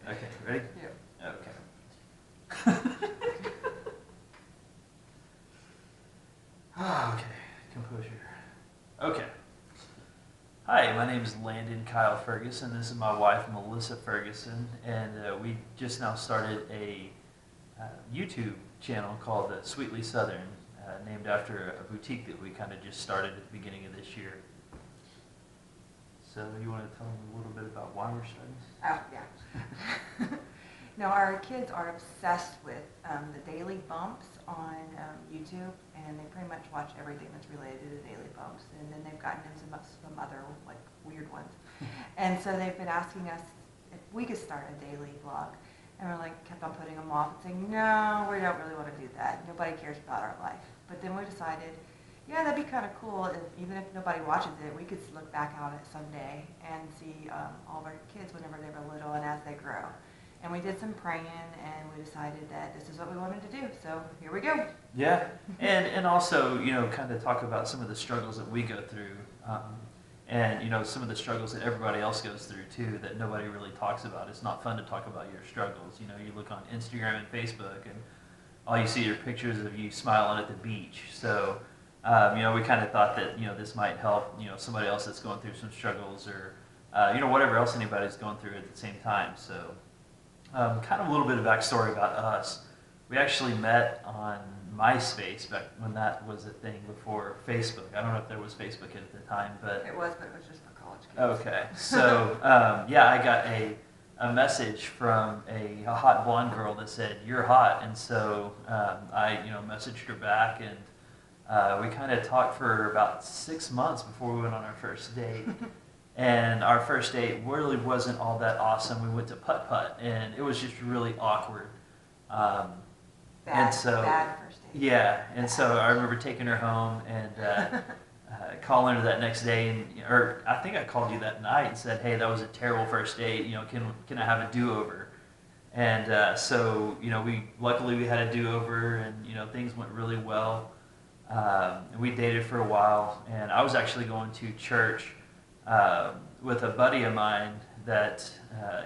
Okay, ready? Yep. Okay. Okay, composure. Okay. Hi, my name is Landon Kyle Ferguson. This is my wife, Melissa Ferguson, and we just now started a YouTube channel called Sweetly Southern, named after a boutique that we kind of just started at the beginning of this year. So you want to tell them a little bit about why we're starting? Oh, yeah. No, our kids are obsessed with the Daily Bumps on YouTube, and they pretty much watch everything that's related to the Daily Bumps, and then they've gotten into some other, like, weird ones. And so they've been asking us if we could start a daily vlog, and we're like, kept on putting them off and saying, no, we don't really want to do that. Nobody cares about our life. But then we decided, yeah, that'd be kind of cool if, even if nobody watches it, we could look back on it someday and see all of our kids whenever they were little and as they grow. And we did some praying, and we decided that this is what we wanted to do. So here we go. Yeah, and also, you know, kind of talk about some of the struggles that we go through, and, you know, some of the struggles that everybody else goes through, too, that nobody really talks about. It's not fun to talk about your struggles. You know, you look on Instagram and Facebook, and all you see are pictures of you smiling at the beach. So, you know, we kind of thought that, you know, this might help, you know, somebody else that's going through some struggles or, you know, whatever else anybody's going through at the same time. So, kind of a little bit of backstory about us. We actually met on MySpace back when that was a thing before Facebook. I don't know if there was Facebook at the time, but It was just for college kids. okay. So yeah, I got a message from a hot blonde girl that said you're hot, and so I messaged her back, and we kind of talked for about 6 months before we went on our first date. And our first date really wasn't all that awesome. We went to Putt Putt, and it was just really awkward. Bad first date. Yeah, and so I remember taking her home and calling her that next day, or I think I called you that night and said, "Hey, that was a terrible first date. You know, can I have a do-over?" And so, you know, luckily we had a do-over, and, you know, things went really well. We dated for a while, and I was actually going to church with a buddy of mine that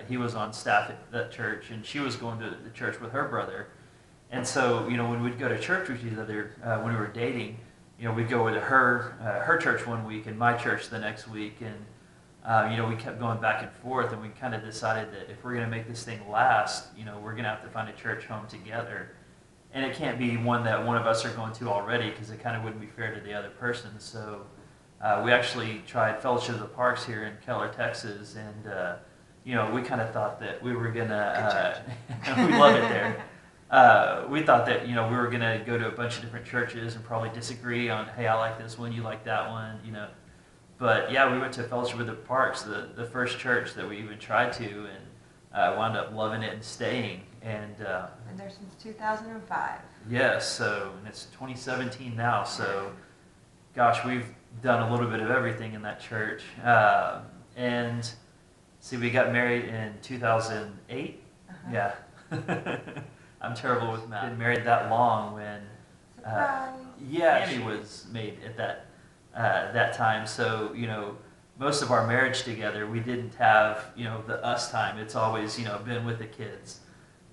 he was on staff at that church, and she was going to the church with her brother. And so, you know, when we'd go to church with each other when we were dating, you know, we'd go to her church one week and my church the next week, and you know, we kept going back and forth, and we kind of decided that if we're going to make this thing last, you know, we're going to have to find a church home together. And it can't be one that one of us are going to already, because it kind of wouldn't be fair to the other person. So we actually tried Fellowship of the Parks here in Keller, Texas, and you know, we kind of thought that we were gonna we love it there. We thought that, you know, we were gonna go to a bunch of different churches and probably disagree on, hey, I like this one, you like that one, you know. But yeah, we went to Fellowship of the Parks, the first church that we even tried to, and wound up loving it and staying. And been there since 2005. yes, so and it's 2017 now, so gosh, we've done a little bit of everything in that church. And see, we got married in 2008. Yeah. I'm terrible with math. Been married that long when yeah, she was made at that time. So, you know, most of our marriage together, we didn't have, you know, the us time. It's always, you know, been with the kids.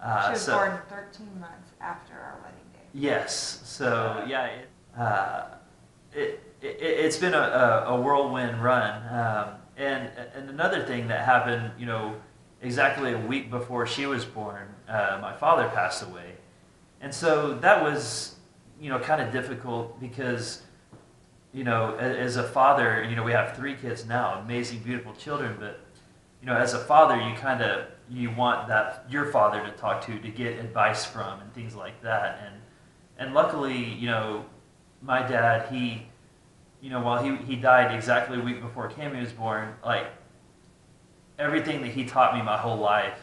She was born 13 months after our wedding day. Yes. So yeah, it's been a whirlwind run. And another thing that happened, you know, exactly a week before she was born, my father passed away. And so that was, you know, kind of difficult because, you know, as a father, you know, we have 3 kids now, amazing, beautiful children, but, you know, as a father, you want your father to talk to get advice from and things like that. And luckily, you know, my dad, you know, while he died exactly a week before Cammy was born, like, everything that he taught me my whole life,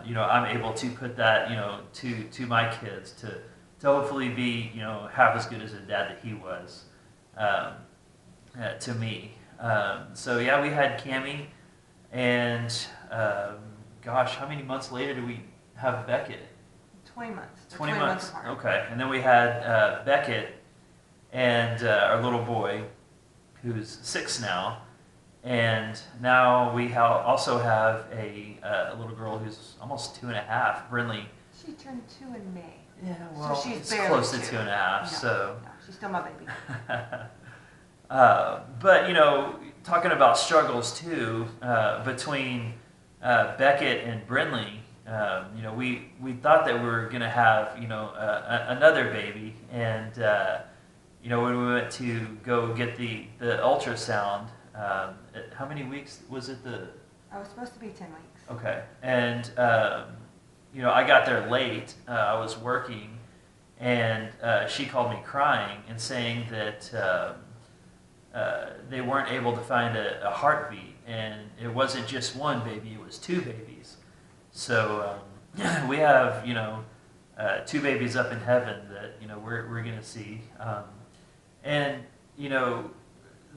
you know, I'm able to put that, you know, to my kids to hopefully be, you know, half as good as a dad that he was to me. So yeah, we had Cammy, and gosh, how many months later did we have Beckett? 20 months. 20 months apart. Okay, and then we had Beckett and our little boy, who's 6 now. and now we also have a little girl who's almost 2.5, Brinley. She turned 2 in May. Yeah, well, so she's it's barely close to 2. 2.5, No, so. no, she's still my baby. But, you know, talking about struggles too, between Beckett and Brinley, you know, we thought that we were going to have, you know, another baby. And, you know, when we went to go get the ultrasound, how many weeks was it? I was supposed to be 10 weeks. Okay. And, you know, I got there late. I was working, and she called me crying and saying that they weren't able to find a heartbeat, and it wasn't just one baby, it was 2 babies. So we have, you know, 2 babies up in heaven that, you know, we're going to see. And, you know,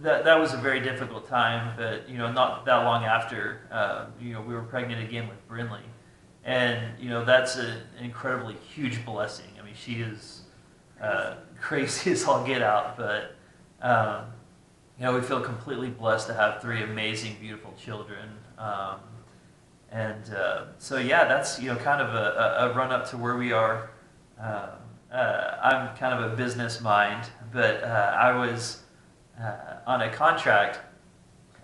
that was a very difficult time, but, you know, not that long after, you know, we were pregnant again with Brinley. And, you know, that's an incredibly huge blessing. I mean, she is crazy as all get out, but, you know, we feel completely blessed to have 3 amazing, beautiful children. So, yeah, that's, you know, kind of a run-up to where we are. I'm kind of a business mind, but I was on a contract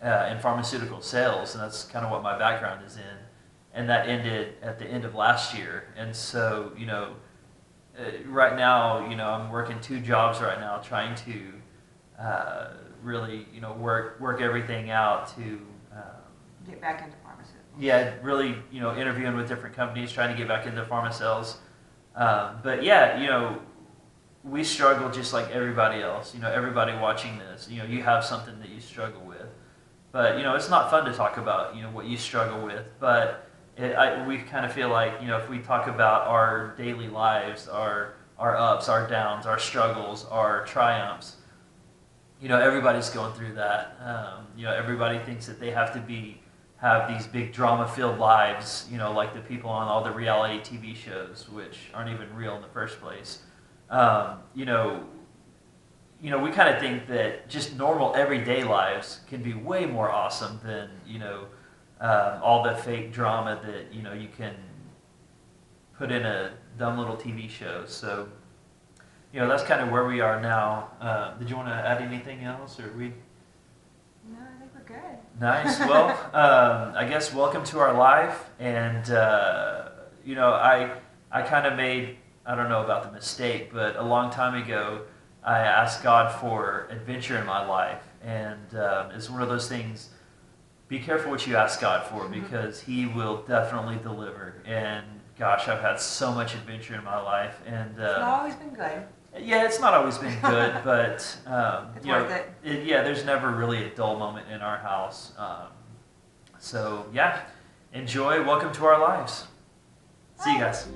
in pharmaceutical sales, and that's kind of what my background is in. And that ended at the end of last year. And so, you know, right now, you know, I'm working 2 jobs right now, trying to really, you know, work everything out to Get back into pharmaceuticals. yeah, really, you know, interviewing with different companies, trying to get back into pharma sales. But yeah, you know, we struggle just like everybody else. You know, everybody watching this, you know, you have something that you struggle with. But, you know, it's not fun to talk about, you know, what you struggle with. But we kind of feel like, you know, if we talk about our daily lives, our ups, our downs, our struggles, our triumphs, you know, everybody's going through that. You know, everybody thinks that they have to have these big drama-filled lives, you know, like the people on all the reality TV shows, which aren't even real in the first place. You know, we kind of think that just normal everyday lives can be way more awesome than, you know, all the fake drama that, you know, you can put in a dumb little TV show. So, you know, that's kind of where we are now. Did you want to add anything else, or we? No, I think we're good. Nice. Well, I guess welcome to our life. And, you know, I kind of made, I don't know about the mistake, but a long time ago, I asked God for adventure in my life. And it's one of those things, be careful what you ask God for, because He will definitely deliver. And gosh, I've had so much adventure in my life. And it's not always been good. Yeah, it's not always been good, but it's you know, worth it. Yeah, there's never really a dull moment in our house. So yeah, enjoy. Welcome to our lives. See you guys.